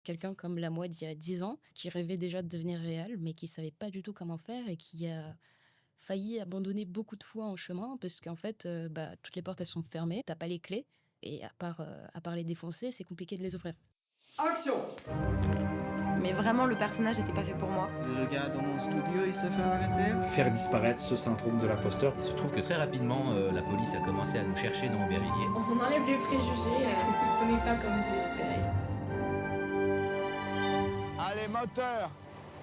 Quelqu'un comme la moi d'il y a 10 ans, qui rêvait déjà de devenir réal, mais qui savait pas du tout comment faire et qui a failli abandonner beaucoup de fois en chemin parce qu'en fait, toutes les portes, elles sont fermées, t'as pas les clés et à part les défoncer, c'est compliqué de les ouvrir. Action! Mais vraiment, le personnage n'était pas fait pour moi. Le gars dans mon studio, il s'est fait arrêter. Faire disparaître ce syndrome de l'imposteur. Il se trouve que très rapidement, la police a commencé à nous chercher dans Aubervilliers. On enlève les préjugés, ce n'est pas comme vous espérez. Allez, moteur!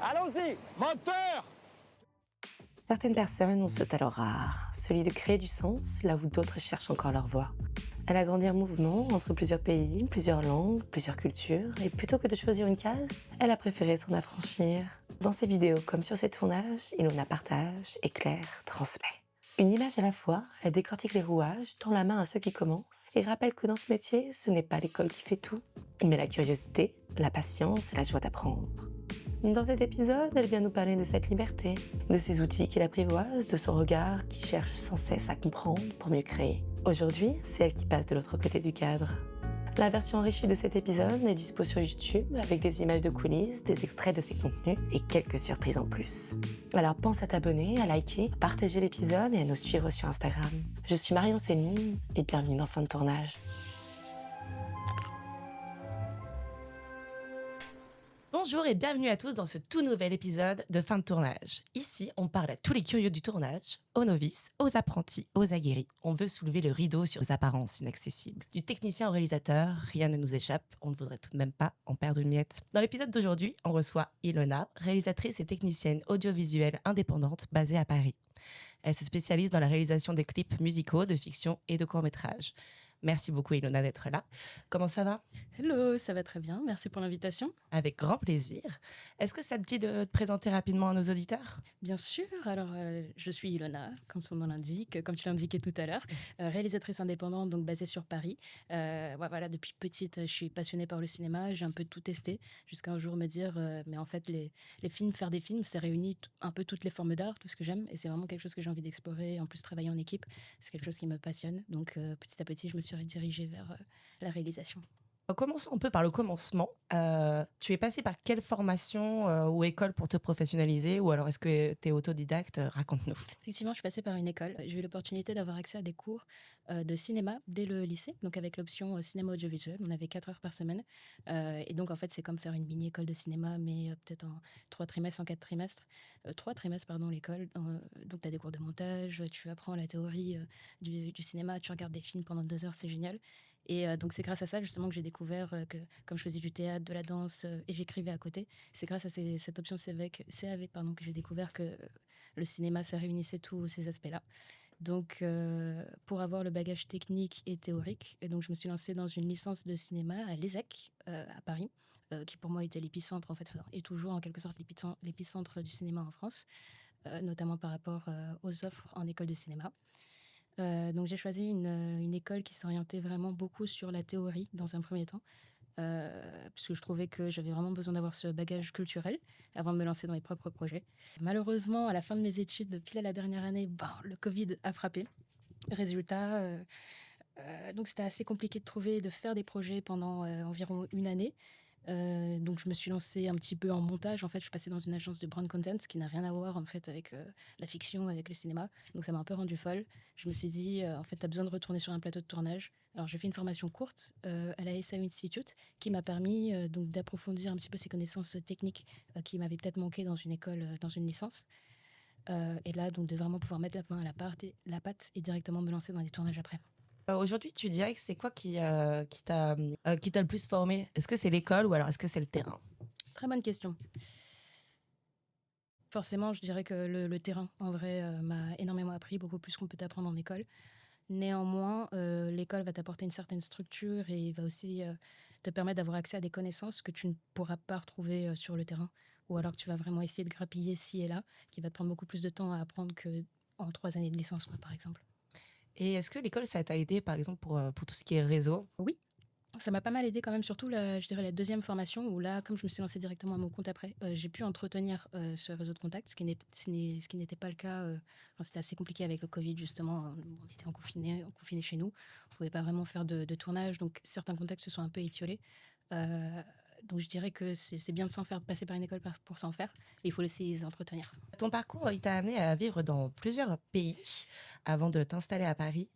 Allons-y! Moteur! Certaines personnes ont ce talent rare, celui de créer du sens là où d'autres cherchent encore leur voie. Elle a grandi en mouvement entre plusieurs pays, plusieurs langues, plusieurs cultures, et plutôt que de choisir une case, elle a préféré s'en affranchir. Dans ses vidéos comme sur ses tournages, Ilona partage, éclaire, transmet. Une image à la fois, elle décortique les rouages, tend la main à ceux qui commencent, et rappelle que dans ce métier, ce n'est pas l'école qui fait tout, mais la curiosité, la patience et la joie d'apprendre. Dans cet épisode, elle vient nous parler de cette liberté, de ses outils qui l'apprivoisent, de son regard qui cherche sans cesse à comprendre pour mieux créer. Aujourd'hui, c'est elle qui passe de l'autre côté du cadre. La version enrichie de cet épisode est dispo sur YouTube avec des images de coulisses, des extraits de ses contenus et quelques surprises en plus. Alors pense à t'abonner, à liker, à partager l'épisode et à nous suivre sur Instagram. Je suis Marion Céline et bienvenue dans Fin de tournage. Bonjour et bienvenue à tous dans ce tout nouvel épisode de Fin de tournage. Ici, on parle à tous les curieux du tournage, aux novices, aux apprentis, aux aguerris. On veut soulever le rideau sur les apparences inaccessibles. Du technicien au réalisateur, rien ne nous échappe, on ne voudrait tout de même pas en perdre une miette. Dans l'épisode d'aujourd'hui, on reçoit Ilona, réalisatrice et technicienne audiovisuelle indépendante basée à Paris. Elle se spécialise dans la réalisation des clips musicaux, de fiction et de courts-métrages. Merci beaucoup Ilona d'être là. Comment ça va ? Hello, ça va très bien, merci pour l'invitation. Avec grand plaisir. Est-ce que ça te dit de te présenter rapidement à nos auditeurs ? Bien sûr, alors je suis Ilona, comme son nom l'indique, comme tu l'as indiqué tout à l'heure, réalisatrice indépendante, donc basée sur Paris. Voilà, depuis petite, je suis passionnée par le cinéma, j'ai un peu tout testé, jusqu'à un jour me dire, mais en fait, les films, faire des films, ça réunit un peu toutes les formes d'art, tout ce que j'aime, et c'est vraiment quelque chose que j'ai envie d'explorer. En plus, travailler en équipe, c'est quelque chose qui me passionne, donc petit à petit, je me suis redirigée vers la réalisation. Commençons un peu par le commencement. Tu es passé par quelle formation ou école pour te professionnaliser, ou alors est-ce que tu es autodidacte ? Raconte-nous. Effectivement, je suis passée par une école. J'ai eu l'opportunité d'avoir accès à des cours de cinéma dès le lycée, donc avec l'option cinéma audiovisuel. On avait 4 heures par semaine. Et donc, en fait, c'est comme faire une mini-école de cinéma, mais peut-être en 3 trimestres, en 4 trimestres. 3 trimestres, pardon, l'école. Donc, tu as des cours de montage, tu apprends la théorie du cinéma, tu regardes des films pendant 2 heures, c'est génial. Et donc, c'est grâce à ça, justement, que j'ai découvert que, comme je faisais du théâtre, de la danse et j'écrivais à côté, c'est grâce à cette option CAV que j'ai découvert que le cinéma, ça réunissait tous ces aspects-là. Donc, pour avoir le bagage technique et théorique, et donc je me suis lancée dans une licence de cinéma à l'ESSEC, à Paris, qui pour moi était l'épicentre, en fait, et toujours en quelque sorte l'épicentre du cinéma en France, notamment par rapport aux offres en école de cinéma. Donc j'ai choisi une école qui s'orientait vraiment beaucoup sur la théorie dans un premier temps, puisque je trouvais que j'avais vraiment besoin d'avoir ce bagage culturel avant de me lancer dans mes propres projets. Malheureusement, à la fin de mes études, pile à la dernière année, le Covid a frappé. Résultat, donc c'était assez compliqué de trouver, de faire des projets pendant environ une année. Donc je me suis lancée un petit peu en montage. En fait, je suis passée dans une agence de brand content, ce qui n'a rien à voir en fait avec la fiction, avec le cinéma. Donc ça m'a un peu rendue folle. Je me suis dit, en fait, tu as besoin de retourner sur un plateau de tournage. Alors j'ai fait une formation courte à la SAE Institute qui m'a permis donc d'approfondir un petit peu ces connaissances techniques qui m'avaient peut-être manqué dans une école, dans une licence. Et là, donc de vraiment pouvoir mettre la main à la pâte et directement me lancer dans les tournages après. Aujourd'hui, tu dirais que c'est quoi qui t'a le plus formé ? Est-ce que c'est l'école ou alors est-ce que c'est le terrain ? Très bonne question. Forcément, je dirais que le terrain, en vrai, m'a énormément appris, beaucoup plus qu'on peut apprendre en école. Néanmoins, l'école va t'apporter une certaine structure et va aussi te permettre d'avoir accès à des connaissances que tu ne pourras pas retrouver sur le terrain, ou alors que tu vas vraiment essayer de grappiller ci et là, qui va te prendre beaucoup plus de temps à apprendre qu'en 3 années de licence, quoi, par exemple. Et est-ce que l'école, ça t'a aidé, par exemple, pour tout ce qui est réseau ? Oui, ça m'a pas mal aidé quand même, surtout je dirais la deuxième formation, où là, comme je me suis lancée directement à mon compte après, j'ai pu entretenir ce réseau de contacts, ce qui n'était pas le cas. C'était assez compliqué avec le Covid, justement. On était confinés chez nous. On ne pouvait pas vraiment faire de tournage, donc certains contacts se sont un peu étiolés. Donc je dirais que c'est bien de s'en faire passer par une école pour s'en faire, mais il faut laisser les entretenir. Ton parcours, il t'a amené à vivre dans plusieurs pays avant de t'installer à Paris.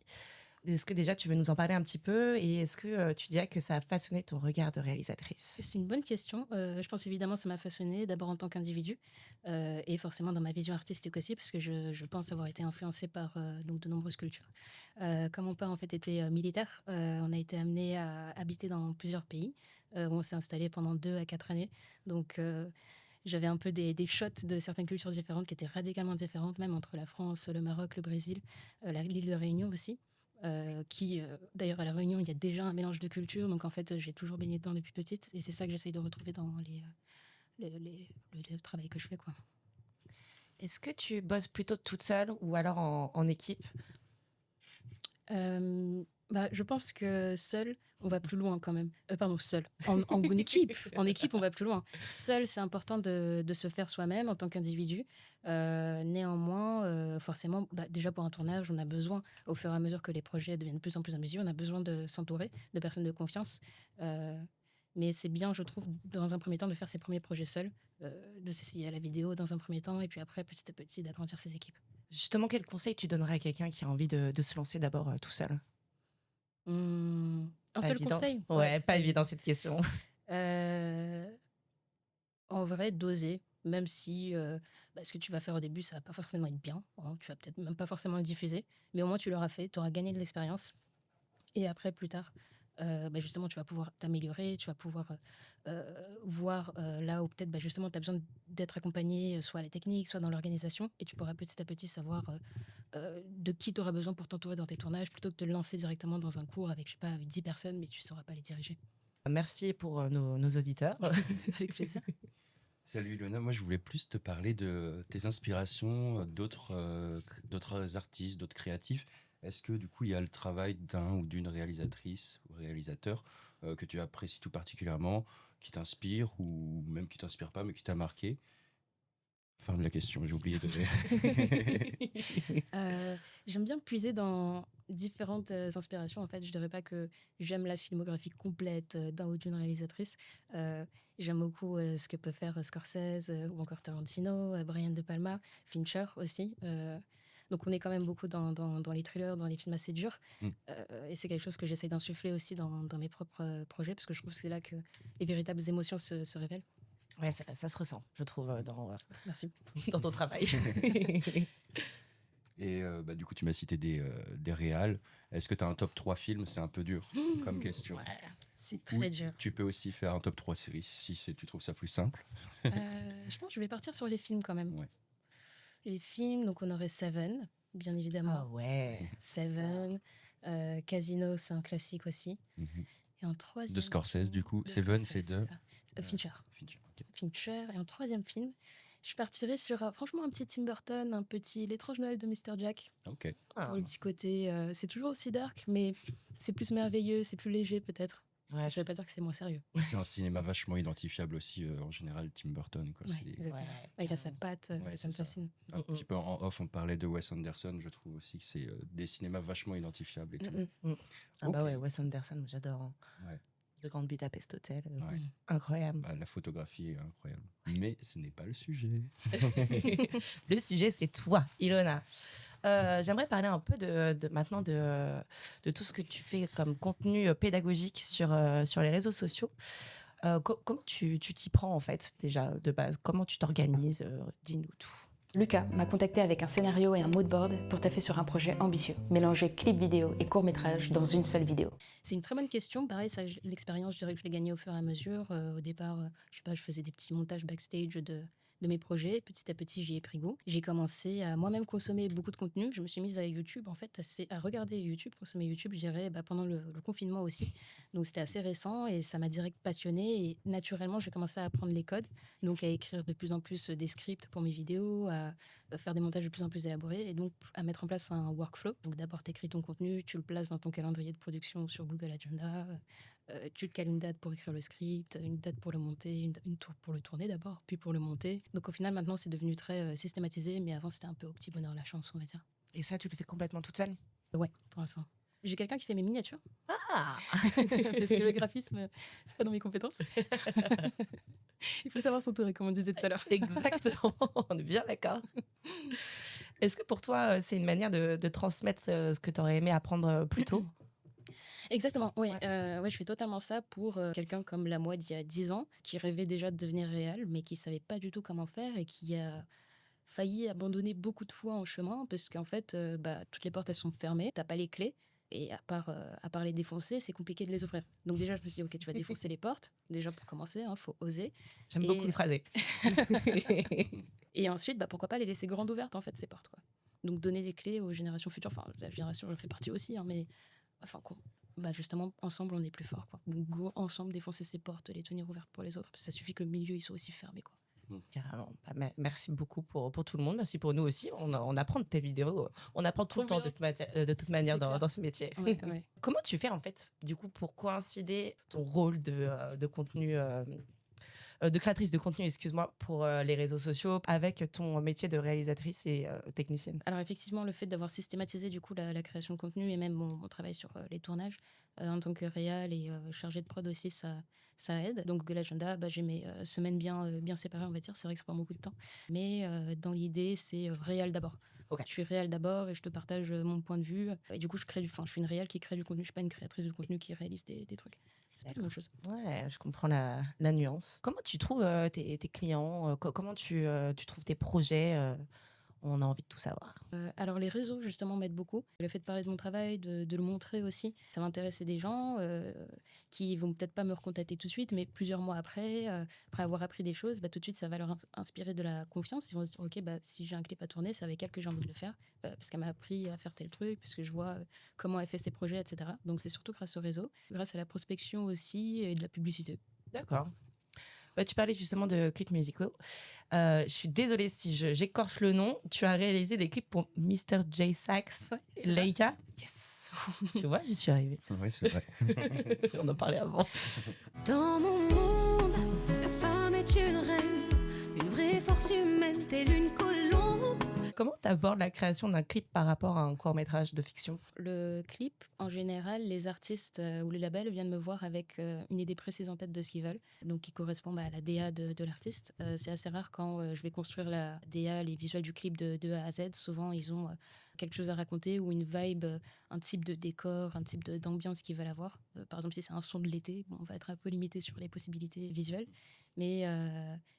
Est-ce que déjà tu veux nous en parler un petit peu et est-ce que tu dirais que ça a façonné ton regard de réalisatrice? C'est une bonne question. Je pense évidemment ça m'a façonnée, d'abord en tant qu'individu et forcément dans ma vision artistique aussi, parce que je pense avoir été influencée par donc de nombreuses cultures. Comme mon père en fait était militaire, on a été amené à habiter dans plusieurs pays où on s'est installé pendant 2 à 4 années. Donc j'avais un peu des shots de certaines cultures différentes qui étaient radicalement différentes, même entre la France, le Maroc, le Brésil, l'île de Réunion aussi. D'ailleurs, à La Réunion, il y a déjà un mélange de cultures. Donc, en fait, j'ai toujours baigné dedans depuis petite. Et c'est ça que j'essaye de retrouver dans le travail que je fais, quoi. Est-ce que tu bosses plutôt toute seule ou alors en équipe? Je pense que seul, on va plus loin quand même. Pardon, seul. En équipe. En équipe, on va plus loin. Seul, c'est important de se faire soi-même en tant qu'individu. Néanmoins, forcément, déjà pour un tournage, on a besoin, au fur et à mesure que les projets deviennent de plus en plus ambitieux, on a besoin de s'entourer de personnes de confiance. Mais c'est bien, je trouve, dans un premier temps, de faire ses premiers projets seul, de s'essayer à la vidéo dans un premier temps, et puis après, petit à petit, d'agrandir ses équipes. Justement, quel conseil tu donnerais à quelqu'un qui a envie de se lancer d'abord tout seul? Un Pas seul évident. conseil? Ouais, C'est pas évident cette question. Euh, En vrai, d'oser, même si ce que tu vas faire au début, ça va pas forcément être bien, hein, tu vas peut-être même pas forcément le diffuser, mais au moins tu l'auras fait, tu auras gagné de l'expérience. Et après, plus tard, justement, tu vas pouvoir t'améliorer, tu vas pouvoir voir là où peut-être justement tu as besoin d'être accompagné, soit à la technique, soit dans l'organisation, et tu pourras petit à petit savoir de qui tu auras besoin pour t'entourer dans tes tournages, plutôt que de te lancer directement dans un cours avec, je sais pas, 10 personnes, mais tu sauras pas les diriger. Merci pour nos auditeurs. Avec plaisir. Salut Ilona, moi je voulais plus te parler de tes inspirations, d'autres artistes, d'autres créatifs. Est-ce que du coup il y a le travail d'un ou d'une réalisatrice ou réalisateur que tu apprécies tout particulièrement, qui t'inspire ou même qui t'inspire pas mais qui t'a marqué? Fin de la question, j'ai oublié de... J'aime bien puiser dans différentes inspirations. En fait, je dirais pas que j'aime la filmographie complète d'un ou d'une réalisatrice. J'aime beaucoup ce que peut faire Scorsese ou encore Tarantino, Brian De Palma, Fincher aussi. Donc on est quand même beaucoup dans les thrillers, dans les films assez durs. Mm. Et c'est quelque chose que j'essaye d'insuffler aussi dans mes propres projets, parce que je trouve que c'est là que les véritables émotions se révèlent. Ouais, ça se ressent, je trouve, Merci. dans ton travail. Et du coup tu m'as cité des réals. Est-ce que tu as un top 3 films? C'est un peu dur comme question. Ouais. C'est Ou très dur. tu peux aussi faire un top 3 séries si tu trouves ça plus simple. Je pense que je vais partir sur les films quand même. Ouais. Les films, donc on aurait Seven, bien Ah évidemment. ouais. Seven, Casino, c'est un classique aussi. Mhm. Et en troisième De Scorsese, du coup. de Seven, Scorsese, c'est de ça. Fincher. Fincher, ok. Fincher. Et en troisième film, je partirais sur franchement un petit Tim Burton, un petit L'étrange Noël de Mr. Jack. Ok. Pour le petit côté, c'est toujours aussi dark, mais c'est plus merveilleux, c'est plus léger peut-être. Ouais, Ça veut pas dire que c'est moins sérieux. C'est un cinéma vachement identifiable aussi, en général, Tim Burton. Quoi. Ouais, C'est exactement. ouais, Il a sa patte, Ouais, ça me c'est ça. fascine. un petit peu en off, on parlait de Wes Anderson. Je trouve aussi que c'est des cinémas vachement identifiables et tout. Ah bah Ok. ouais, Wes Anderson, j'adore. Hein. Ouais. The Grand Budapest Hotel, Ouais. incroyable. Bah, la photographie est incroyable. Mais ce n'est pas le sujet. Le sujet, c'est toi, Ilona. J'aimerais parler un peu maintenant de tout ce que tu fais comme contenu pédagogique sur les réseaux sociaux. Comment tu t'y prends en fait déjà de base? Comment tu t'organises? Dis-nous tout. Lucas m'a contacté avec un scénario et un mood board pour taffer sur un projet ambitieux, mélanger clip vidéo et court-métrage dans une seule vidéo. C'est une très bonne question. Pareil, ça, l'expérience, je dirais que je l'ai gagnée au fur et à mesure. Au départ, je sais pas, je faisais des petits montages backstage de mes projets. Petit à petit, j'y ai pris goût. J'ai commencé à moi-même consommer beaucoup de contenu. Je me suis mise à YouTube, en fait, à regarder YouTube, consommer YouTube, je dirais, pendant le confinement aussi. Donc, c'était assez récent et ça m'a direct passionnée. Et naturellement, j'ai commencé à apprendre les codes, donc à écrire de plus en plus des scripts pour mes vidéos, à faire des montages de plus en plus élaborés et donc à mettre en place un workflow. Donc, d'abord, tu écris ton contenu, tu le places dans ton calendrier de production sur Google Agenda. Tu te cales une date pour écrire le script, une date pour le monter, une tour pour le tourner d'abord, puis pour le monter. Donc au final, maintenant, c'est devenu très systématisé, mais avant, c'était un peu au petit bonheur la chance, on va dire. Et ça, tu le fais complètement toute seule? Ouais, pour l'instant. J'ai quelqu'un qui fait mes miniatures. Ah Parce que le graphisme, c'est pas dans mes compétences. Il faut savoir s'entourer, comme on disait tout à l'heure. Exactement, on est bien d'accord. Est-ce que pour toi, c'est une manière de transmettre ce que tu aurais aimé apprendre plus tôt? Exactement, oui. Ouais. Ouais, je fais totalement ça pour quelqu'un comme la moi d'il y a 10 ans, qui rêvait déjà de devenir réel, mais qui savait pas du tout comment faire et qui a failli abandonner beaucoup de fois en chemin parce qu'en fait, toutes les portes, elles sont fermées, t'as pas les clés et à part les défoncer, c'est compliqué de les ouvrir. Donc déjà, je me suis dit: «OK, tu vas défoncer les portes», déjà pour commencer, hein, faut oser J'aime beaucoup et le phrasé. et ensuite, pourquoi pas les laisser grandes ouvertes, en fait, ces portes, quoi. Donc donner des clés aux générations futures, enfin, la génération, j'en fais partie aussi, hein, mais enfin, justement, ensemble, on est plus fort, quoi. Donc go, ensemble, défoncer ces portes, les tenir ouvertes pour les autres, parce que ça suffit que le milieu, il soit aussi fermé, quoi. Carrément. Merci beaucoup pour tout le monde. Merci pour nous aussi. On apprend de tes vidéos. On apprend tout Trop le temps bien. de toute manière C'est clair. dans ce métier. Ouais, ouais. Comment tu fais en fait, du coup, pour coïncider ton rôle de contenu, de créatrice de contenu, excuse-moi, pour les réseaux sociaux avec ton métier de réalisatrice et technicienne? Alors effectivement, le fait d'avoir systématisé du coup la création de contenu et même mon travail sur les tournages en tant que réal et chargé de prod aussi, ça aide. Donc l'agenda, j'ai mes semaines bien séparées, on va dire. C'est vrai que ça prend beaucoup de temps. Mais dans l'idée, c'est réal d'abord. Ok. Je suis réal d'abord et je te partage mon point de vue. Et du coup, je suis une réal qui crée du contenu. Je suis pas une créatrice de contenu qui réalise des trucs. C'est pas la même chose. Ouais, je comprends la nuance. Comment tu trouves tes clients? Comment tu trouves tes projets? On a envie de tout savoir. Alors les réseaux justement m'aident beaucoup. Le fait de parler de mon travail, de le montrer aussi, ça va intéresser des gens qui vont peut-être pas me recontacter tout de suite, mais plusieurs mois après avoir appris des choses, tout de suite ça va leur inspirer de la confiance. Ils vont se dire ok, si j'ai un clip à tourner, c'est avec elle que j'ai envie de le faire parce qu'elle m'a appris à faire tel truc, puisque je vois comment elle fait ses projets, etc. Donc c'est surtout grâce au réseau, grâce à la prospection aussi et de la publicité. D'accord. Tu parlais justement de clips musicaux. Je suis désolée si j'écorche le nom. Tu as réalisé des clips pour Mr. J. Sax, c'est ça. Leica. Yes. Tu vois, j'y suis arrivée. Oui, c'est vrai. On en parlait avant. Dans mon monde, la femme est une reine, une vraie force humaine, telle une colombe. Comment tu abordes la création d'un clip par rapport à un court-métrage de fiction? Le clip, en général, les artistes ou les labels viennent me voir avec une idée précise en tête de ce qu'ils veulent, donc qui correspond à la DA de l'artiste. C'est assez rare quand je vais construire la DA, les visuels du clip de A à Z. Souvent, ils ont quelque chose à raconter ou une vibe, un type de décor, un type d'ambiance qu'ils veulent avoir. Par exemple, si c'est un son de l'été, on va être un peu limité sur les possibilités visuelles. Mais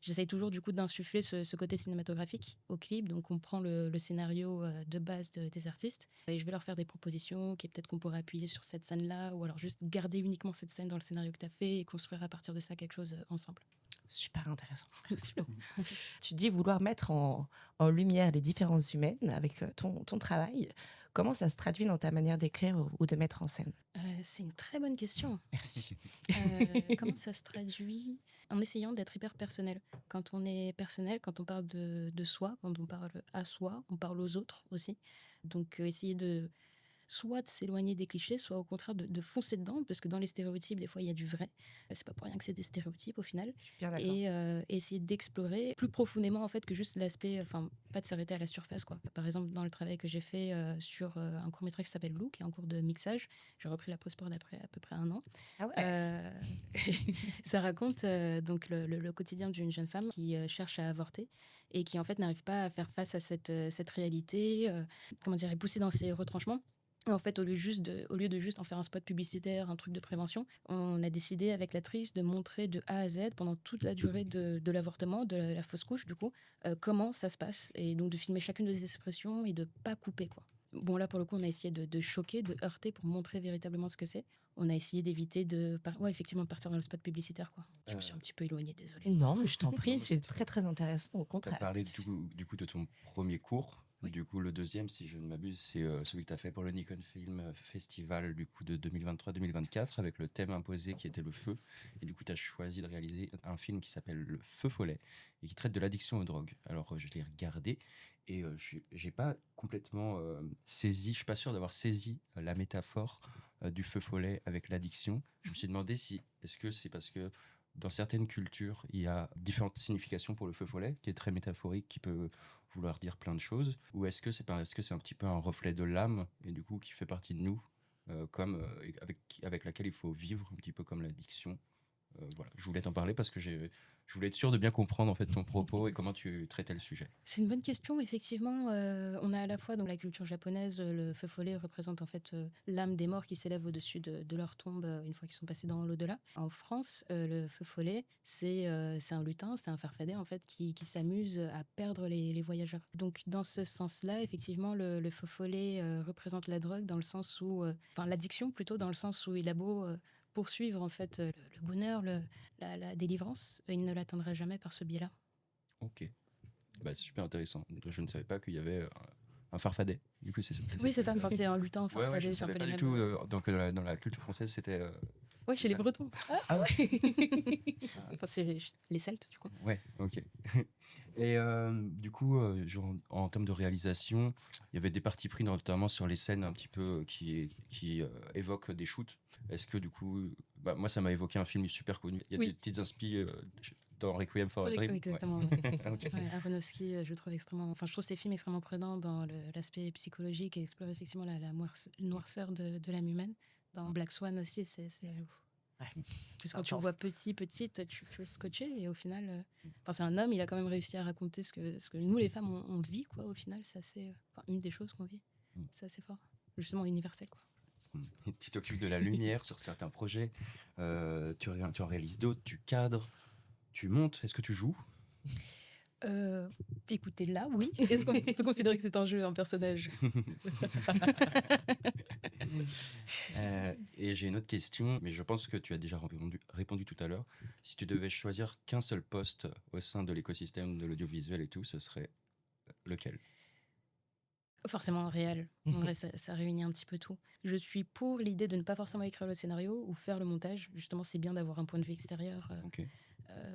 j'essaye toujours du coup d'insuffler ce côté cinématographique au clip. Donc on prend le scénario de base des artistes et je vais leur faire des propositions, ok, peut-être qu'on pourrait appuyer sur cette scène-là ou alors juste garder uniquement cette scène dans le scénario que tu as fait et construire à partir de ça quelque chose ensemble. Super intéressant. Tu dis vouloir mettre en lumière les différences humaines avec ton travail. Comment ça se traduit dans ta manière d'écrire ou de mettre en scène? C'est une très bonne question. Merci. Comment ça se traduit? En essayant d'être hyper personnel. Quand on est personnel, quand on parle de soi, quand on parle à soi, on parle aux autres aussi. Donc essayer soit de s'éloigner des clichés, soit au contraire de foncer dedans, parce que dans les stéréotypes, des fois, il y a du vrai. C'est pas pour rien que c'est des stéréotypes au final. Je suis bien d'accord. Et essayer d'explorer plus profondément en fait que juste l'aspect, enfin pas de s'arrêter à la surface, quoi. Par exemple, dans le travail que j'ai fait sur un court-métrage qui s'appelle Lou, qui est en cours de mixage, j'ai repris la post-prod après à peu près 1 an. Ah ouais. Ça raconte donc le quotidien d'une jeune femme qui cherche à avorter et qui en fait n'arrive pas à faire face à cette réalité, est poussée dans ses retranchements. En fait, au lieu de juste en faire un spot publicitaire, un truc de prévention, on a décidé avec l'actrice de montrer de A à Z pendant toute la durée de l'avortement, de la fausse couche, du coup, comment ça se passe. Et donc de filmer chacune des expressions et de pas couper, quoi. Bon, là, pour le coup, on a essayé de choquer, de heurter pour montrer véritablement ce que c'est. On a essayé d'éviter effectivement de partir dans le spot publicitaire, quoi. Je me suis un petit peu éloignée, désolée. Non, mais je t'en prie, c'est très très intéressant, au Tu as contraire. parlé du coup de ton premier cours. Oui. Du coup, le deuxième, si je ne m'abuse, c'est celui que tu as fait pour le Nikon Film Festival du coup, de 2023-2024 avec le thème imposé qui était le feu. Et du coup, tu as choisi de réaliser un film qui s'appelle Le Feu Follet et qui traite de l'addiction aux drogues. Alors, je l'ai regardé et je n'ai pas complètement saisi, je ne suis pas sûr d'avoir saisi la métaphore du feu follet avec l'addiction. Je me suis demandé est-ce que c'est parce que dans certaines cultures, il y a différentes significations pour le feu follet, qui est très métaphorique, qui peut vouloir dire plein de choses, ou est-ce que c'est un petit peu un reflet de l'âme, et du coup qui fait partie de nous, avec laquelle il faut vivre un petit peu comme l'addiction. Voilà, je voulais t'en parler parce que je voulais être sûr de bien comprendre en fait ton propos et comment tu traitais le sujet. C'est une bonne question, effectivement. On a à la fois dans la culture japonaise, le feu follet représente en fait l'âme des morts qui s'élève au-dessus de leur tombe une fois qu'ils sont passés dans l'au-delà. En France, le feu follet, c'est un lutin, c'est un farfadet en fait qui s'amuse à perdre les voyageurs. Donc dans ce sens-là, effectivement, le feu follet représente la drogue dans le sens où, enfin l'addiction plutôt, dans le sens où il a beau poursuivre en fait le bonheur, la délivrance, il ne l'atteindra jamais par ce biais-là. Ok, bah, c'est super intéressant. Je ne savais pas qu'il y avait un farfadet. Du coup, Oui, c'est ça. Enfin, c'est un lutin, un Ouais, ouais, je farfadet, ne c'est un savais peu pas les du mêmes. tout. Donc, dans la culture française, c'était. Ouais, chez les ça. Bretons. Ah ouais. Enfin, c'est les Celtes, du coup. Ouais, ok. Et du coup, genre, en termes de réalisation, il y avait des partis pris notamment sur les scènes un petit peu qui évoquent des shoots. Est-ce que du coup, bah, moi ça m'a évoqué un film super connu. Il y a Oui. des petites inspi dans Requiem for a Oui, Dream. oui, exactement. Ouais. Ok. Ouais, Aronofsky, je trouve je trouve ces films extrêmement prenants dans l'aspect psychologique et explore effectivement la noirceur de l'âme humaine. Dans Black Swan aussi, c'est plus quand tu vois petite, tu es scotché et au final, enfin c'est un homme, il a quand même réussi à raconter ce que nous les femmes on vit quoi. Au final, c'est assez, enfin, une des choses qu'on vit, c'est assez fort, justement universel quoi. Tu t'occupes de la lumière sur certains projets, tu en réalises d'autres, tu cadres, tu montes. Est-ce que tu joues? Écoutez, là, oui. Est-ce qu'on peut considérer que c'est un jeu, un personnage? Et j'ai une autre question, mais je pense que tu as déjà répondu tout à l'heure. Si tu devais choisir qu'un seul poste au sein de l'écosystème de l'audiovisuel et tout, ce serait lequel? Forcément réel. En vrai, ça réunit un petit peu tout. Je suis pour l'idée de ne pas forcément écrire le scénario ou faire le montage. Justement, c'est bien d'avoir un point de vue extérieur. Ok.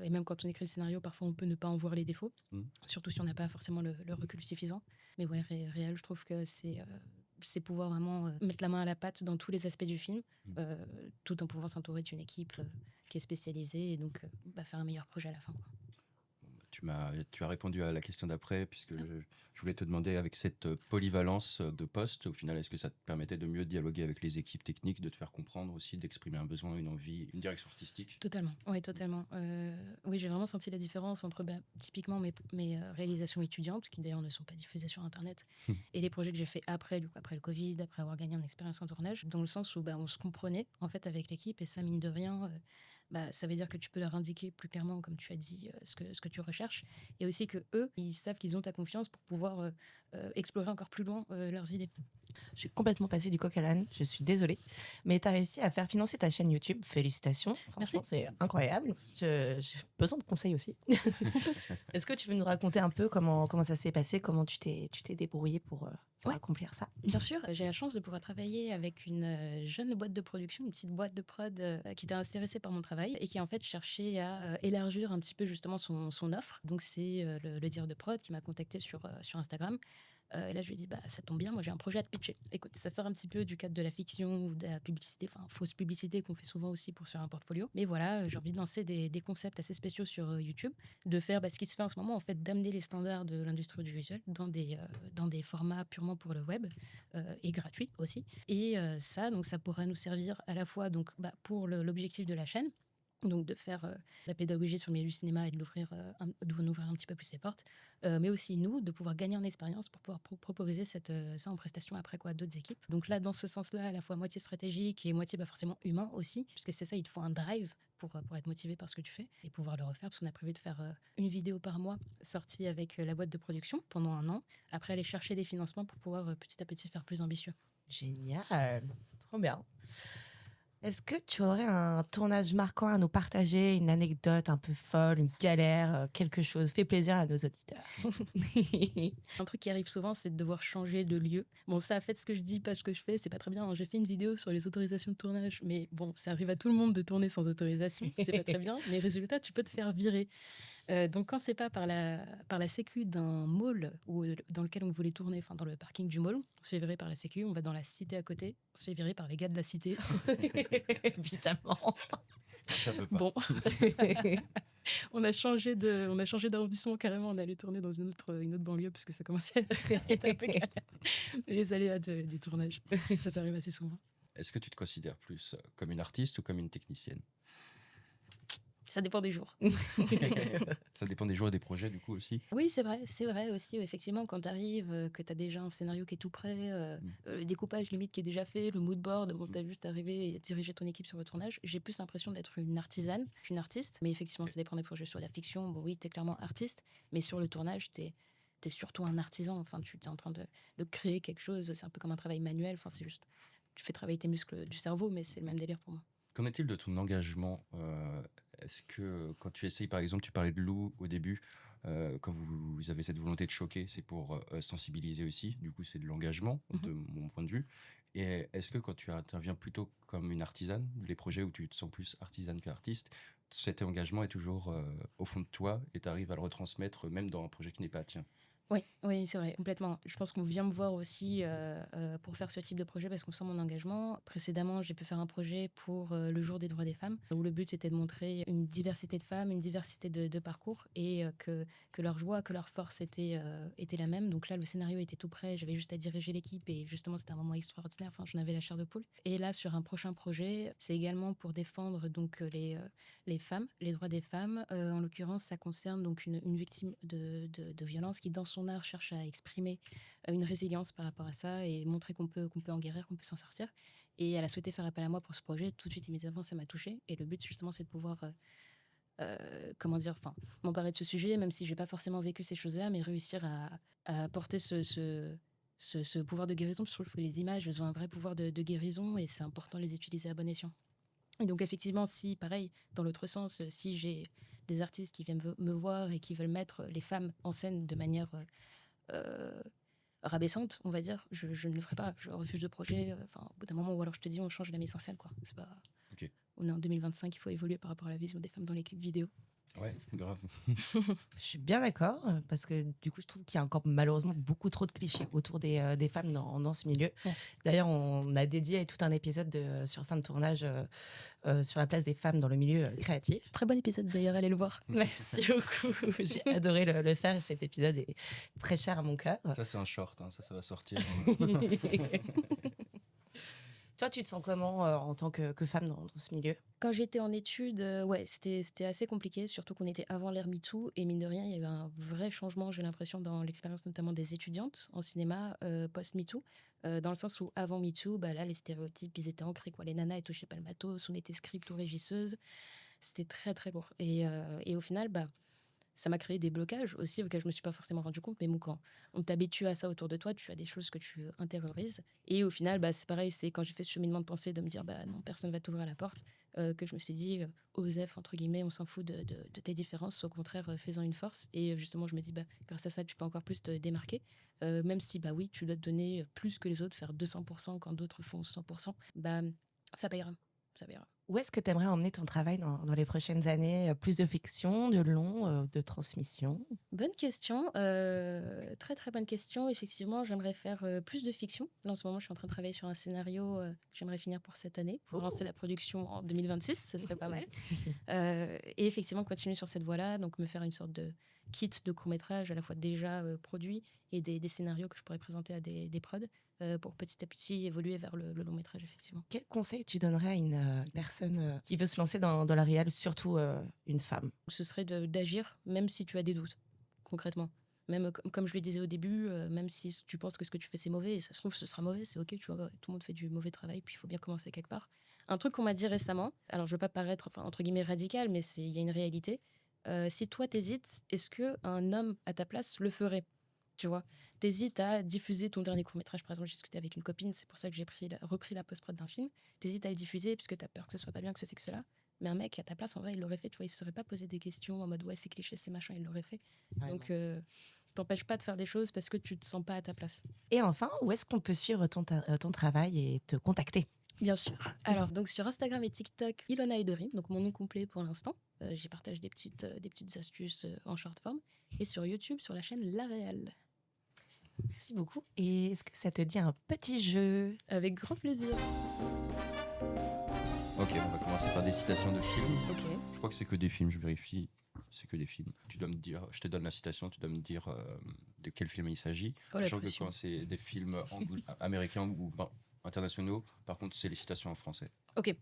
Et même quand on écrit le scénario, parfois on peut ne pas en voir les défauts, Mm. surtout si on n'a pas forcément le recul suffisant. Mais ouais, réel, je trouve que c'est pouvoir vraiment mettre la main à la pâte dans tous les aspects du film, tout en pouvant s'entourer d'une équipe qui est spécialisée et donc faire un meilleur projet à la fin, quoi. Tu as répondu à la question d'après, puisque je voulais te demander, avec cette polyvalence de poste, au final, est-ce que ça te permettait de mieux dialoguer avec les équipes techniques, de te faire comprendre aussi, d'exprimer un besoin, une envie, une direction artistique? Totalement, oui, totalement. Oui, j'ai vraiment senti la différence entre typiquement mes réalisations étudiantes, qui d'ailleurs ne sont pas diffusées sur Internet, et les projets que j'ai fait après, du coup, après le Covid, après avoir gagné en expérience en tournage, dans le sens où on se comprenait en fait avec l'équipe, et ça, mine de rien, ça veut dire que tu peux leur indiquer plus clairement, comme tu as dit, ce que tu recherches, et aussi que eux, ils savent qu'ils ont ta confiance pour pouvoir explorer encore plus loin leurs idées. Je suis complètement passée du coq à l'âne, je suis désolée. Mais tu as réussi à faire financer ta chaîne YouTube. Félicitations. Franchement, c'est incroyable. J'ai besoin de conseils aussi. Est-ce que tu veux nous raconter un peu comment ça s'est passé, comment tu t'es débrouillée pour accomplir ça? Bien sûr, j'ai la chance de pouvoir travailler avec une jeune boîte de production, une petite boîte de prod qui était intéressée par mon travail et qui en fait cherchait à élargir un petit peu justement son offre. Donc c'est le dire de prod qui m'a contacté sur Instagram. Et là, je lui ai dit, ça tombe bien, moi j'ai un projet à te pitcher. Écoute, ça sort un petit peu du cadre de la fiction ou de la publicité, enfin fausse publicité qu'on fait souvent aussi pour se faire un portfolio. Mais voilà, j'ai envie de lancer des concepts assez spéciaux sur YouTube, de faire ce qui se fait en ce moment, en fait, d'amener les standards de l'industrie audiovisuelle dans des formats purement pour le web et gratuits aussi. Et ça pourra nous servir à la fois donc, pour l'objectif de la chaîne, donc de faire la pédagogie sur le milieu du cinéma et de nous ouvrir un petit peu plus les portes, mais aussi nous, de pouvoir gagner en expérience pour pouvoir proposer ça en prestation après à d'autres équipes. Donc là, dans ce sens-là, à la fois moitié stratégique et moitié forcément humain aussi, puisque c'est ça, il te faut un drive pour être motivé par ce que tu fais et pouvoir le refaire, parce qu'on a prévu de faire une vidéo par mois sortie avec la boîte de production pendant 1 an, après aller chercher des financements pour pouvoir petit à petit faire plus ambitieux. Génial, trop bien. Est-ce que tu aurais un tournage marquant à nous partager, une anecdote un peu folle, une galère, quelque chose? Fais plaisir à nos auditeurs. Un truc qui arrive souvent, c'est de devoir changer de lieu. Bon, ça, faites ce que je dis, pas ce que je fais, c'est pas très bien. J'ai fait une vidéo sur les autorisations de tournage, mais bon, ça arrive à tout le monde de tourner sans autorisation, c'est pas très bien. Mais résultat, tu peux te faire virer. Donc quand c'est pas par la sécu d'un mall dans lequel on voulait tourner, enfin dans le parking du mall, on se fait virer par la sécu, on va dans la cité à côté, on se fait virer par les gars de la cité. Évidemment. Ça peut pas. Bon, on a changé d'arrondissement carrément, on allait tourner dans une autre banlieue parce que ça commençait à être un peu galère. Les aléas des tournages, ça arrive assez souvent. est-ce que tu te considères plus comme une artiste ou comme une technicienne? Ça dépend des jours. Ça dépend des jours et des projets, du coup, aussi. Oui, c'est vrai aussi. Effectivement, quand tu arrives, que tu as déjà un scénario qui est tout prêt, le découpage limite qui est déjà fait, le mood board, bon, tu as juste arrivé et diriger ton équipe sur le tournage. J'ai plus l'impression d'être une artisane qu'une artiste. Mais effectivement, ça dépend des projets. Sur la fiction, bon, oui, tu es clairement artiste. Mais sur le tournage, tu es surtout un artisan. Enfin, tu es en train de créer quelque chose. C'est un peu comme un travail manuel. Enfin, c'est juste, tu fais travailler tes muscles du cerveau, mais c'est le même délire pour moi. Qu'en est-il de ton engagement? Est-ce que quand tu essayes, par exemple, tu parlais de Lou au début, quand vous avez cette volonté de choquer, c'est pour sensibiliser aussi, du coup c'est de l'engagement de mon point de vue. Et est-ce que quand tu interviens plutôt comme une artisane, les projets où tu te sens plus artisane qu'artiste, cet engagement est toujours au fond de toi et tu arrives à le retransmettre même dans un projet qui n'est pas tien? Oui, c'est vrai, complètement. Je pense qu'on vient me voir aussi pour faire ce type de projet parce qu'on sent mon engagement. Précédemment, j'ai pu faire un projet pour le Jour des droits des femmes, où le but était de montrer une diversité de femmes, une diversité de parcours et que leur joie, que leur force était la même. Donc là, le scénario était tout prêt, j'avais juste à diriger l'équipe et justement, c'était un moment extraordinaire. Enfin, j'en avais la chair de poule. Et là, sur un prochain projet, c'est également pour défendre donc les femmes, les droits des femmes. En l'occurrence, ça concerne donc une victime de violence qui, dans son art, cherche à exprimer une résilience par rapport à ça et montrer qu'on peut en guérir, qu'on peut s'en sortir. Et elle a souhaité faire appel à moi pour ce projet. Tout de suite, immédiatement, ça m'a touchée. Et le but, justement, c'est de pouvoir m'emparer de ce sujet, même si j'ai pas forcément vécu ces choses-là, mais réussir à porter ce pouvoir de guérison. Parce que je trouve que les images, elles ont un vrai pouvoir de guérison et c'est important de les utiliser à bon escient. Et donc, effectivement, si, pareil, dans l'autre sens, si j'ai des artistes qui viennent me voir et qui veulent mettre les femmes en scène de manière rabaissante, on va dire, je ne le ferai pas. Je refuse le projet. Au bout d'un moment, ou alors je te dis, on change la mise en scène, quoi. C'est pas... Ok. On est en 2025, il faut évoluer par rapport à la vision des femmes dans les clips vidéo. Ouais, grave. Je suis bien d'accord, parce que du coup, je trouve qu'il y a encore malheureusement beaucoup trop de clichés autour des femmes dans ce milieu. Ouais. D'ailleurs, on a dédié tout un épisode sur fin de tournage sur la place des femmes dans le milieu créatif. Très bon épisode d'ailleurs, allez le voir. Merci beaucoup, j'ai adoré le faire et cet épisode est très cher à mon cœur. Ça, c'est un short, hein, ça va sortir. Toi, tu te sens comment en tant que femme dans ce milieu? Quand j'étais en études, c'était assez compliqué, surtout qu'on était avant l'ère MeToo. Et mine de rien, il y a eu un vrai changement, j'ai l'impression, dans l'expérience notamment des étudiantes en cinéma post-MeToo. Dans le sens où avant MeToo, là, les stéréotypes, ils étaient ancrés, quoi. Les nanas, elles touchaient pas le matos, on était script ou régisseuse. C'était très, très lourd. Et au final, ça m'a créé des blocages aussi auxquels je me suis pas forcément rendu compte. Mais bon, quand on t'habitue à ça autour de toi, tu as des choses que tu intériorises. Et au final, c'est pareil, c'est quand j'ai fait ce cheminement de pensée de me dire, non, personne va t'ouvrir la porte, que je me suis dit, Osef, entre guillemets, on s'en fout de tes différences, au contraire, fais-en une force. Et justement, je me dis, grâce à ça, tu peux encore plus te démarquer. Même si, oui, tu dois te donner plus que les autres, faire 200% quand d'autres font 100%, ça payera. Ça payera. Où est-ce que tu aimerais emmener ton travail dans les prochaines années? Plus de fiction, de long, de transmission? Bonne question. Très, très bonne question. Effectivement, j'aimerais faire plus de fiction. Là, en ce moment, je suis en train de travailler sur un scénario que j'aimerais finir pour cette année, pour lancer la production en 2026. Ça serait pas mal. Et effectivement, continuer sur cette voie-là, donc me faire une sorte de kit de court-métrage à la fois déjà produit et des scénarios que je pourrais présenter à des prods pour petit à petit évoluer vers le long-métrage, effectivement. Quel conseil tu donnerais à une personne qui veut se lancer dans la réal, surtout une femme? Ce serait d'agir, même si tu as des doutes, concrètement. Même comme je le disais au début, même si tu penses que ce que tu fais c'est mauvais, et ça se trouve ce sera mauvais, c'est ok, tu vois, tout le monde fait du mauvais travail, puis il faut bien commencer quelque part. Un truc qu'on m'a dit récemment, alors je veux pas paraître entre guillemets radical, mais il y a une réalité. Si toi t'hésites, est-ce qu'un homme à ta place le ferait? Tu vois, t'hésites à diffuser ton dernier court-métrage, par exemple, j'ai discuté avec une copine, c'est pour ça que j'ai repris la post-prod d'un film. T'hésites à le diffuser puisque t'as peur que ce soit pas bien, que ceci, que cela. Mais un mec à ta place, en vrai, il l'aurait fait, tu vois, il se serait pas posé des questions en mode ouais, c'est cliché, c'est machin, il l'aurait fait. Ouais, donc, t'empêches pas de faire des choses parce que tu te sens pas à ta place. Et enfin, où est-ce qu'on peut suivre ton travail et te contacter? Bien sûr. Alors, donc sur Instagram et TikTok, Ilona Edorim, donc mon nom complet pour l'instant. J'y partage des petites astuces en short form. Et sur YouTube, sur la chaîne La Réal. Merci beaucoup. Et est-ce que ça te dit un petit jeu? Avec grand plaisir. Ok, on va commencer par des citations de films. Ok. Je crois que c'est que des films, je vérifie. C'est que des films. Tu dois me dire, je te donne la citation, tu dois me dire de quel film il s'agit. Oh, Je crois que quand c'est des films américains ou internationaux. Par contre, c'est les citations en français. Ok.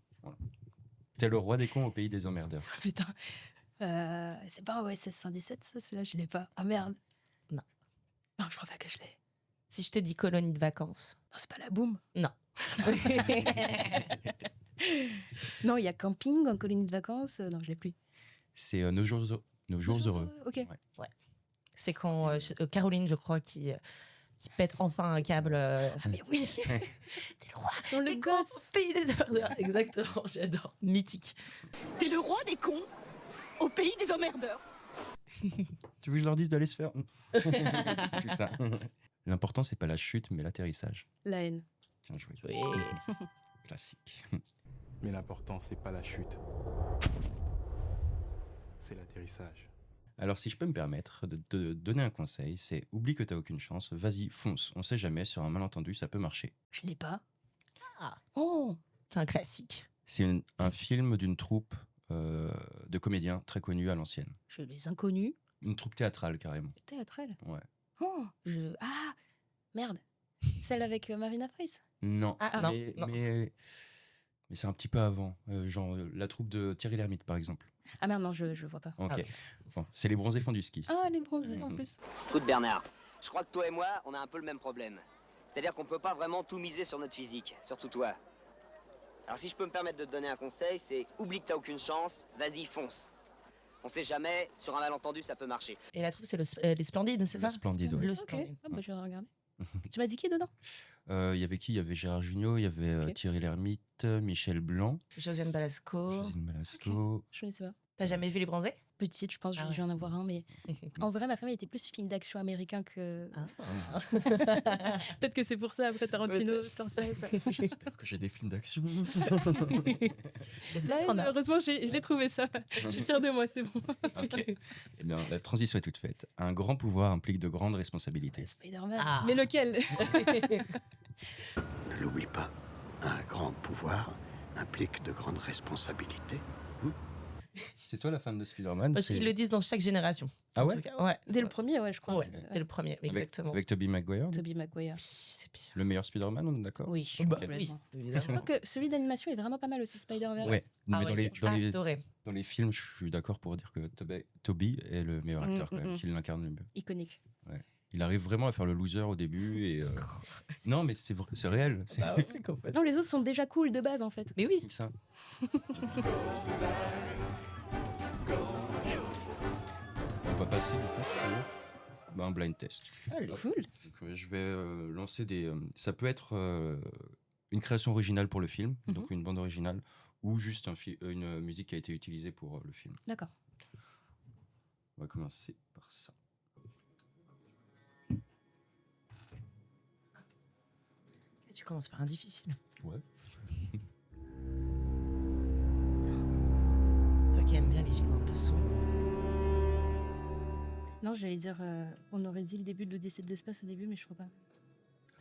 T'es le roi des cons au pays des emmerdeurs. Putain. C'est pas OSS 117, ça, celui-là, je l'ai pas. Ah merde. Non. Non, je crois pas que je l'ai. Si je te dis colonie de vacances. Non, c'est pas la boum. Non. Non, il y a camping en colonie de vacances. Non, je l'ai plus. C'est nos jours heureux. Ok. Ouais. C'est quand Caroline, je crois, qui pète enfin un câble. Ah mais oui. T'es le roi. Dans le des cons gosse. au pays des emmerdeurs. Exactement, j'adore. Mythique. T'es le roi des cons au pays des emmerdeurs. Tu veux que je leur dise d'aller se faire C'est tout ça. L'important, c'est pas la chute, mais l'atterrissage. La haine. Bien joué. Oui. Classique. Mais l'important, c'est pas la chute. C'est l'atterrissage. Alors, si je peux me permettre de te donner un conseil, c'est oublie que t'as aucune chance, vas-y, fonce. On sait jamais, sur un malentendu, ça peut marcher. Je l'ai pas. Ah. Oh. C'est un classique. C'est un film d'une troupe de comédiens très connus à l'ancienne. Je les inconnus. Une troupe théâtrale, carrément. Théâtrale. Ouais. Oh. Ah. Merde. Celle avec Marina Foïs. Non. Ah, mais, non. mais c'est un petit peu avant. Genre la troupe de Thierry Lhermitte, par exemple. Ah merde, non, je vois pas. Ok. Ah, ok. Bon, c'est les bronzés font du ski. Ah, les bronzés en plus. Écoute Bernard, je crois que toi et moi, on a un peu le même problème. C'est-à-dire qu'on peut pas vraiment tout miser sur notre physique, surtout toi. Alors si je peux me permettre de te donner un conseil, c'est oublie que t'as aucune chance, vas-y fonce. On sait jamais, sur un malentendu ça peut marcher. Et la troupe, c'est les Splendides, c'est ça? Le Splendide, ouais. Le Ok. Splendide. Ah bah je vais regarder. Tu m'as dit qui dedans? Il y avait qui? Il y avait Gérard Jugnot, il y avait Ok. Thierry Lhermitte, Michel Blanc, Josiane Balasco. Josine Malasco. Je connaissais pas. T'as jamais vu Les Bronzés? Petite, je pense que Ah j'ai ouais. dû en avoir un, mais en vrai, ma famille était plus film d'action américain que. Ah. Peut-être que c'est pour ça, après Tarantino, Scorsese. J'espère que j'ai des films d'action. Mais ça, Là, on a- heureusement, je l'ai trouvé ça. Je suis fière de moi, c'est bon. Ok. Eh bien, la transition est toute faite. Un grand pouvoir implique de grandes responsabilités. Spider-Man. Ah. Mais lequel? Ne l'oublie pas, un grand pouvoir implique de grandes responsabilités. C'est toi la fan de Spider-Man? Parce qu'ils le disent dans chaque génération. Ah en ouais tout cas. Ouais. Dès le premier, ouais, je crois. Ouais, c'est le premier, exactement. Avec Tobey Maguire, Tobey Maguire. Oui, c'est pire. le meilleur Spider-Man, on est d'accord? Oui, Bah, complètement. oui, évidemment. Donc, celui d'animation est vraiment pas mal aussi, Spider-Verse. Ouais. Ah Mais ouais, j'ai adoré. dans les films, je suis d'accord pour dire que Tobey est le meilleur acteur, quand même, mm. qu'il l'incarne le mieux. Iconique. Il arrive vraiment à faire le loser au début. Et, non, mais c'est réel. C'est Bah ouais, complètement. Non, les autres sont déjà cool de base, en fait. Mais oui. ça. On va passer du coup sur un blind test. Cool. Donc, je vais lancer des. Ça peut être une création originale pour le film, donc une bande originale, ou juste une musique qui a été utilisée pour le film. D'accord. On va commencer par ça. Tu commences par un difficile. Ouais. Toi qui aimes bien les films un peu sombres. Non, j'allais dire, on aurait dit le début de l'Odyssée de l'espace au début, mais je crois pas.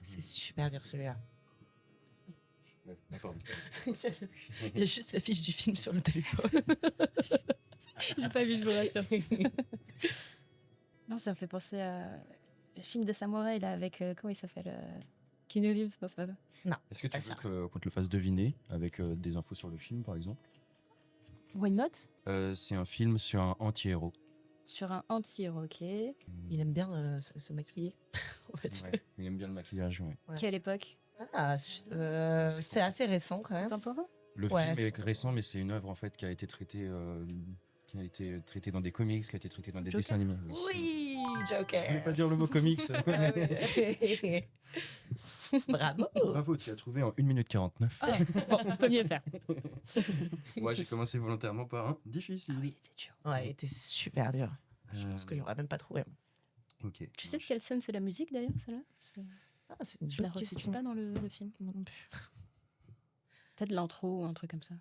C'est super dur celui-là. D'accord. Il y a juste l'affiche du film sur le téléphone. J'ai pas vu, je vous rassure. Non, ça me fait penser à le film de samouraï, là, avec, comment il s'appelle Keanu Reeves, non, c'est pas ça. Est-ce que tu Pas veux ça. qu'on te le fasse deviner avec des infos sur le film, par exemple? Why not? C'est un film sur un anti-héros. Sur un anti-héros, ok. Il aime bien se maquiller, on va dire. Ouais, il aime bien le maquillage, ouais. Ouais. Quelle époque? C'est assez récent quand même. Contemporain? Le Ouais, film est c'est- récent, mais c'est une œuvre en fait qui a été traitée dans des comics, qui a été traitée dans des Joker. dessins animés. Oui, Je voulais Joker. pas dire le mot comics. Bravo. Bravo, tu as trouvé en 1 minute 49. Bon, on peut mieux faire. Moi, j'ai commencé volontairement par un difficile. Ah oui, il était dur. Ouais, il était super dur. Je pense que j'aurais même pas trouvé. Ok. Tu sais de quelle scène c'est la musique d'ailleurs, celle-là? Ah, c'est une Je la bonne resitue question. pas dans le film. Moi non plus. Peut-être l'intro ou un truc comme ça.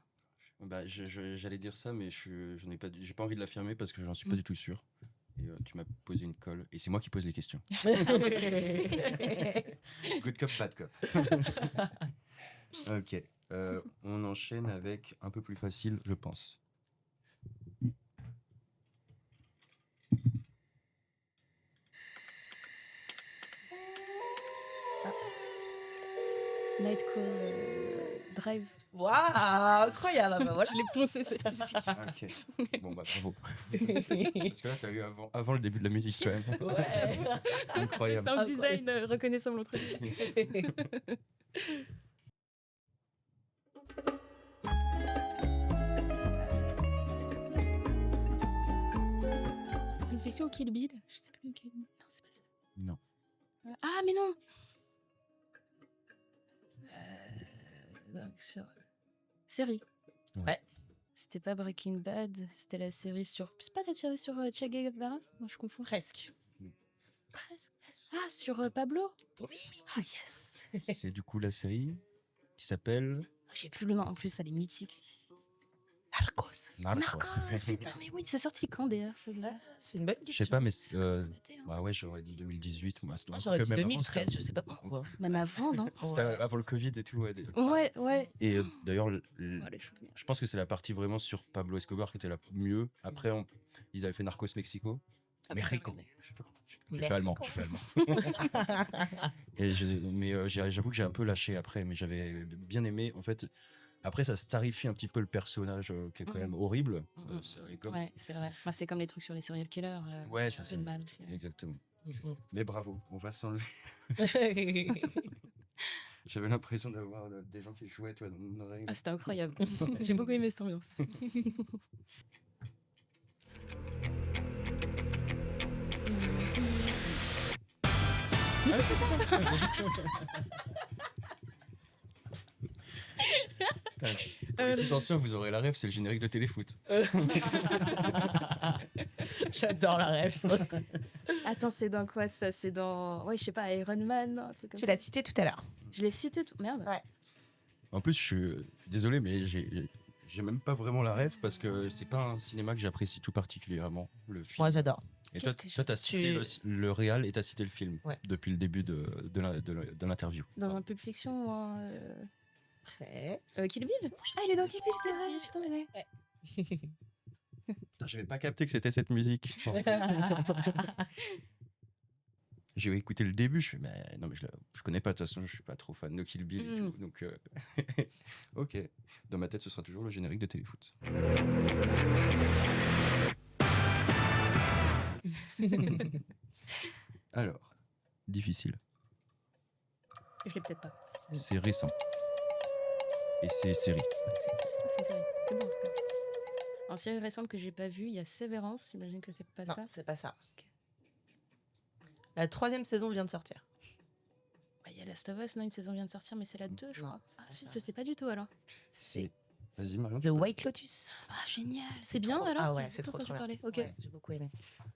Bah, j'allais dire ça, mais j'ai pas envie de l'affirmer parce que j'en suis pas du tout sûr. Et tu m'as posé une colle, et c'est moi qui pose les questions. Good cop, bad cop. Ok. On enchaîne avec un peu plus facile, je pense. Night Call Drive. Waouh, incroyable. Ah bah voilà. Je l'ai poncé cette musique. Ok. Bon, bah bravo. Parce que là, t'as eu avant le début de la musique quand même. Ouais. Incroyable. Sound design reconnaissable entre nous. Pulp Fiction ou Kill Bill? Je sais plus lequel. Non, c'est pas ça. Non. Ah, mais non! Donc, sur. Série. Ouais. C'était pas Breaking Bad, c'était la série sur. C'est pas la série sur Che Guevara? Moi, je confonds. Presque. Presque. Ah, sur Pablo? Oui. Ah, yes! C'est du coup la série qui s'appelle J'ai plus le nom en plus, elle est mythique. Narcos. Narcos, putain, mais oui, c'est sorti quand d'ailleurs celle-là? C'est une bonne Je question. sais pas, mais bah ouais, j'aurais dit 2018 ou Moi, j'aurais dit 2013, je sais pas pourquoi. Même avant, non? C'était avant le Covid et tout. Ouais. Et d'ailleurs, Les souvenirs. je pense que c'est la partie vraiment sur Pablo Escobar qui était la mieux. Après, ils avaient fait Narcos Mexico. Mexico. Je fais allemand. Mais j'avoue que j'ai un peu lâché après, mais j'avais bien aimé. En fait, après, ça starifie un petit peu le personnage qui est quand même horrible. Ouais, c'est vrai. Moi, c'est comme les trucs sur les serial killers. Ouais, j'ai ça un peu c'est de mal aussi. exactement. Mais bravo, on va s'enlever. J'avais l'impression d'avoir des gens qui jouaient toi, dans mon oreille. Ah, c'était incroyable. J'ai beaucoup aimé cette ambiance. Ah, c'est ça. Pour les plus anciens, vous aurez la rêve, c'est le générique de Téléfoot. J'adore la ref. Attends, c'est dans quoi ça? C'est dans. Ouais, je sais pas, Iron Man, non, un truc comme Tu ça. l'as cité tout à l'heure. Je l'ai cité tout. Merde. Ouais. En plus, je suis désolé, mais j'ai même pas vraiment la rêve parce que c'est pas un cinéma que j'apprécie tout particulièrement, le film. Moi, j'adore. Et toi, t'as cité le réal et t'as cité le film depuis le début de l'interview. Dans un Pulp Fiction ou un. Prêt. Kill Bill? Ah, il est dans Kill Bill, c'est vrai, putain, mais ouais. Putain, j'avais pas capté que c'était cette musique. J'ai écouté le début, je fais, mais non, mais je connais pas, de toute façon, je suis pas trop fan de Kill Bill et tout. Donc, ok. Dans ma tête, ce sera toujours le générique de Téléfoot. Alors, difficile. Je l'ai peut-être pas. C'est récent. Et c'est série. C'est une série. C'est bon en tout cas. En série récente que j'ai pas vue, il y a Sévérance, j'imagine que c'est pas Non, ça. c'est pas ça. Okay. La 3e saison vient de sortir. Bah, il y a Last of Us, non, une saison vient de sortir, mais c'est la 2, je crois. Ah, si, ça. je sais pas du tout alors. C'est Vas-y, Marion. The White Lotus. Ah, génial. C'est bien alors? Ah ouais, c'est trop bien. bien. Ok. Ouais, j'ai beaucoup aimé.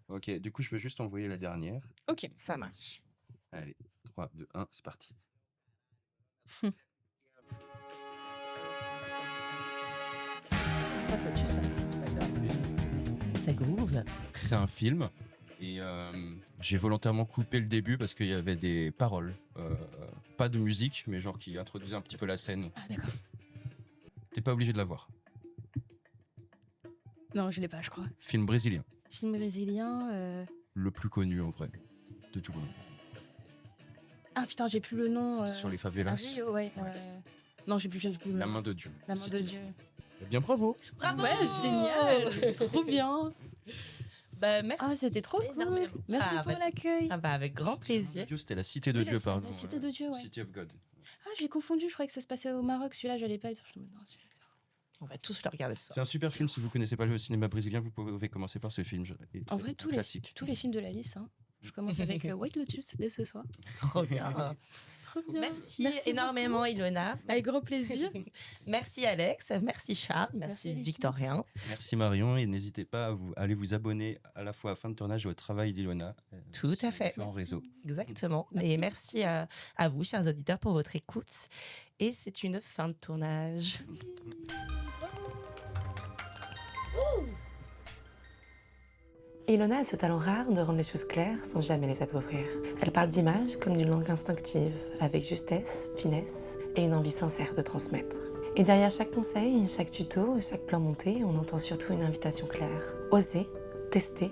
Ok, du coup, je vais juste envoyer la dernière. Ok. Ça marche. Allez, 3, 2, 1, c'est parti. Ça tue ça. Ça groove. C'est un film et j'ai volontairement coupé le début parce qu'il y avait des paroles. Pas de musique, mais genre qui introduisait un petit peu la scène. Ah, d'accord. T'es pas obligé de la voir. Non, je l'ai pas, je crois. Film brésilien. Film brésilien. Le plus connu en vrai, de tout le monde. Ah putain, j'ai plus le nom. Sur les favelas. Rio, ouais. Non, j'ai plus le nom. La main de Dieu. La main de Dieu. Eh bien, bravo. Bravo. Ouais, génial. Trop bien. Bah, merci. Ah, c'était trop cool. Merci pour l'accueil. Ah bah, avec grand plaisir. Dieu, c'était la cité de Dieu, pardon. La cité de Dieu, ouais. City of God. Ah, j'ai confondu, je croyais que ça se passait au Maroc. Celui-là, j'allais pas être. On va tous le regarder ce soir. C'est un super film. Si vous connaissez pas le cinéma brésilien, vous pouvez commencer par ce film. En vrai, tous les films de la liste. Hein. Je commence avec White Lotus dès ce soir. Trop bien. Trop bien. Merci énormément, beaucoup. Ilona. Avec grand plaisir. Merci Alex, merci Charles, merci Victorien. Merci Marion et n'hésitez pas à aller vous abonner à la fois à Fin de Tournage et au travail d'Ilona. Tout à fait. En réseau. Exactement. Et merci à vous, chers auditeurs, pour votre écoute. Et c'est une fin de tournage. Ilona a ce talent rare de rendre les choses claires sans jamais les appauvrir. Elle parle d'images comme d'une langue instinctive, avec justesse, finesse et une envie sincère de transmettre. Et derrière chaque conseil, chaque tuto, chaque plan monté, on entend surtout une invitation claire. Oser, tester,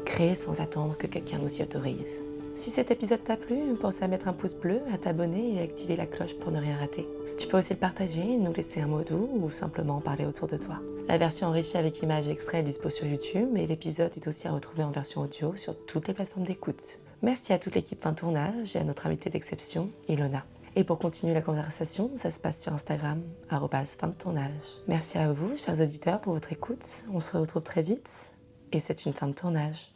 créer sans attendre que quelqu'un nous y autorise. Si cet épisode t'a plu, pense à mettre un pouce bleu, à t'abonner et à activer la cloche pour ne rien rater. Tu peux aussi le partager, nous laisser un mot doux ou simplement en parler autour de toi. La version enrichie avec images et extraits est dispo sur YouTube et l'épisode est aussi à retrouver en version audio sur toutes les plateformes d'écoute. Merci à toute l'équipe Fin de Tournage et à notre invitée d'exception, Ilona. Et pour continuer la conversation, ça se passe sur Instagram, @fin de tournage. Merci à vous, chers auditeurs, pour votre écoute. On se retrouve très vite et c'est une fin de tournage.